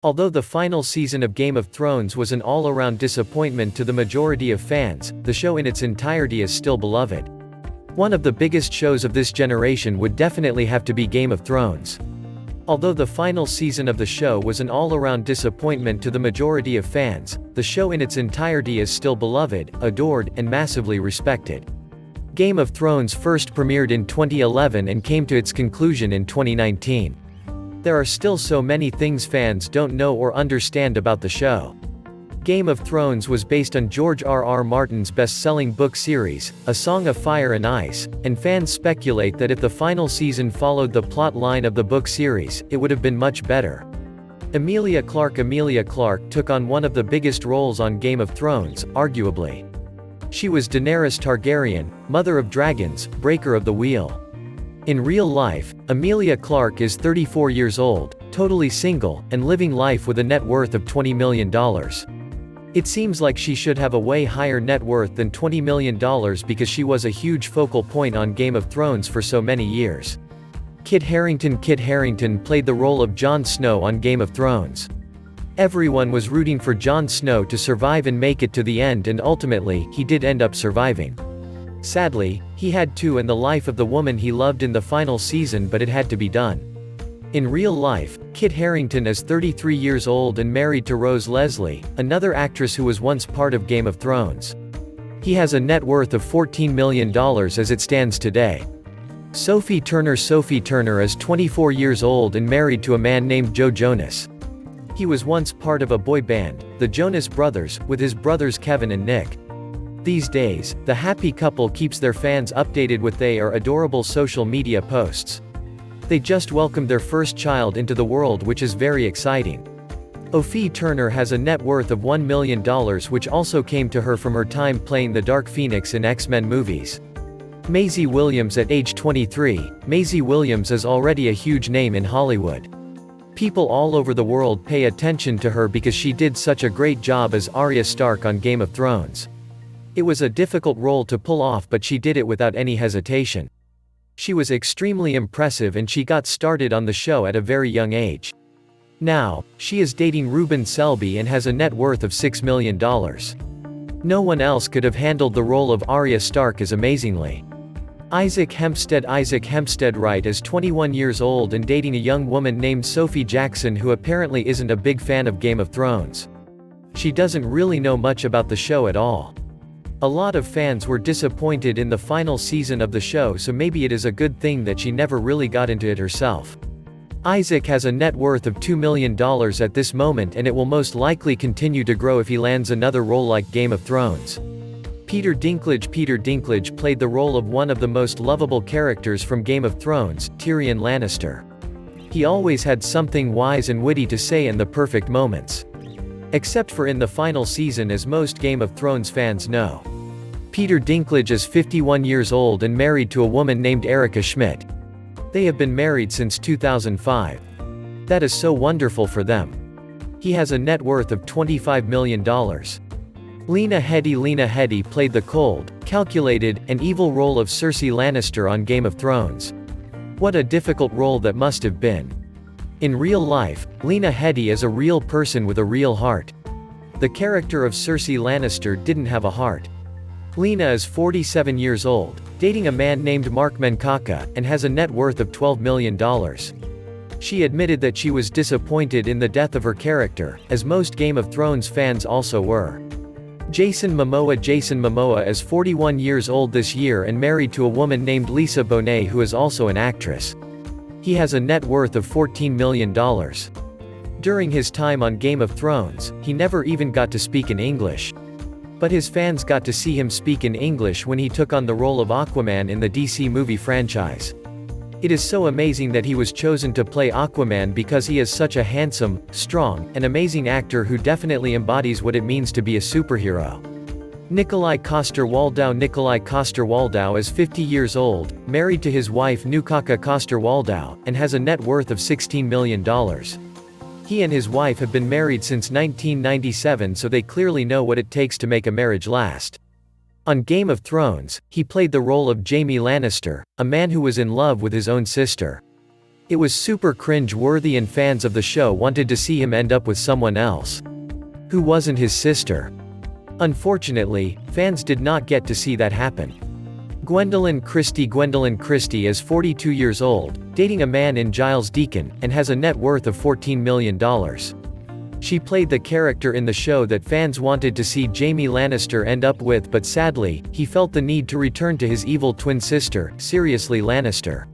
Although the final season of Game of Thrones was an all-around disappointment to the majority of fans, the show in its entirety is still beloved. One of the biggest shows of this generation would definitely have to be Game of Thrones. Although the final season of the show was an all-around disappointment to the majority of fans, the show in its entirety is still beloved, adored, and massively respected. Game of Thrones first premiered in 2011 and came to its conclusion in 2019. There are still so many things fans don't know or understand about the show. Game of Thrones was based on George R.R. Martin's best-selling book series, A Song of Fire and Ice, and fans speculate that if the final season followed the plot line of the book series, it would have been much better. Emilia Clarke took on one of the biggest roles on Game of Thrones, arguably. She was Daenerys Targaryen, Mother of Dragons, Breaker of the Wheel. In real life, Emilia Clarke is 34 years old, totally single, and living life with a net worth of $20 million. It seems like she should have a way higher net worth than $20 million because she was a huge focal point on Game of Thrones for so many years. Kit Harington played the role of Jon Snow on Game of Thrones. Everyone was rooting for Jon Snow to survive and make it to the end, and ultimately, he did end up surviving. Sadly, he had to end the life of the woman he loved in the final season, but it had to be done. In real life, Kit Harington is 33 years old and married to Rose Leslie, another actress who was once part of Game of Thrones. He has a net worth of $14 million as it stands today. Sophie Turner is 24 years old and married to a man named Joe Jonas. He was once part of a boy band, the Jonas Brothers, with his brothers Kevin and Nick. These days, the happy couple keeps their fans updated with their adorable social media posts. They just welcomed their first child into the world, which is very exciting. Sophie Turner has a net worth of $1 million, which also came to her from her time playing the Dark Phoenix in X-Men movies. Maisie Williams at age 23, Maisie Williams is already a huge name in Hollywood. People all over the world pay attention to her because she did such a great job as Arya Stark on Game of Thrones. It was a difficult role to pull off, but she did it without any hesitation. She was extremely impressive and she got started on the show at a very young age. Now, she is dating Ruben Selby and has a net worth of $6 million. No one else could have handled the role of Arya Stark as amazingly. Isaac Hempstead Wright is 21 years old and dating a young woman named Sophie Jackson, who apparently isn't a big fan of Game of Thrones. She doesn't really know much about the show at all. A lot of fans were disappointed in the final season of the show, so maybe it is a good thing that she never really got into it herself. Isaac has a net worth of $2 million at this moment, and it will most likely continue to grow if he lands another role like Game of Thrones. Peter Dinklage played the role of one of the most lovable characters from Game of Thrones, Tyrion Lannister. He always had something wise and witty to say in the perfect moments. Except for in the final season, as most Game of Thrones fans know. Peter Dinklage is 51 years old and married to a woman named Erica Schmidt. They have been married since 2005. That is so wonderful for them. He has a net worth of $25 million. Lena Headey played the cold, calculated, and evil role of Cersei Lannister on Game of Thrones. What a difficult role that must have been. In real life, Lena Headey is a real person with a real heart. The character of Cersei Lannister didn't have a heart. Lena is 47 years old, dating a man named Mark Menkaka, and has a net worth of $12 million. She admitted that she was disappointed in the death of her character, as most Game of Thrones fans also were. Jason Momoa is 41 years old this year and married to a woman named Lisa Bonet, who is also an actress. He has a net worth of $14 million. During his time on Game of Thrones, he never even got to speak in English. But his fans got to see him speak in English when he took on the role of Aquaman in the DC movie franchise. It is so amazing that he was chosen to play Aquaman because he is such a handsome, strong, and amazing actor who definitely embodies what it means to be a superhero. Nikolaj Coster-Waldau is 50 years old, married to his wife Nukaka Coster-Waldau, and has a net worth of $16 million. He and his wife have been married since 1997, so they clearly know what it takes to make a marriage last. On Game of Thrones, he played the role of Jaime Lannister, a man who was in love with his own sister. It was super cringe-worthy and fans of the show wanted to see him end up with someone else. Who wasn't his sister. Unfortunately, fans did not get to see that happen. Gwendoline Christie is 42 years old, dating a man in 𝐂𝐨𝐩𝐲𝐫𝐢, and has a net worth of $14 million. She played the character in the show that fans wanted to see Jaime Lannister end up with, but sadly, he felt the need to return to his evil twin sister, Seriously Lannister.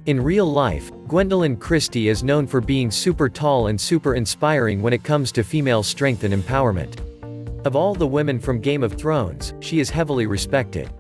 In real life, Gwendoline Christie is known for being super tall and super inspiring when it comes to female strength and empowerment. Of all the women from Game of Thrones, she is heavily respected.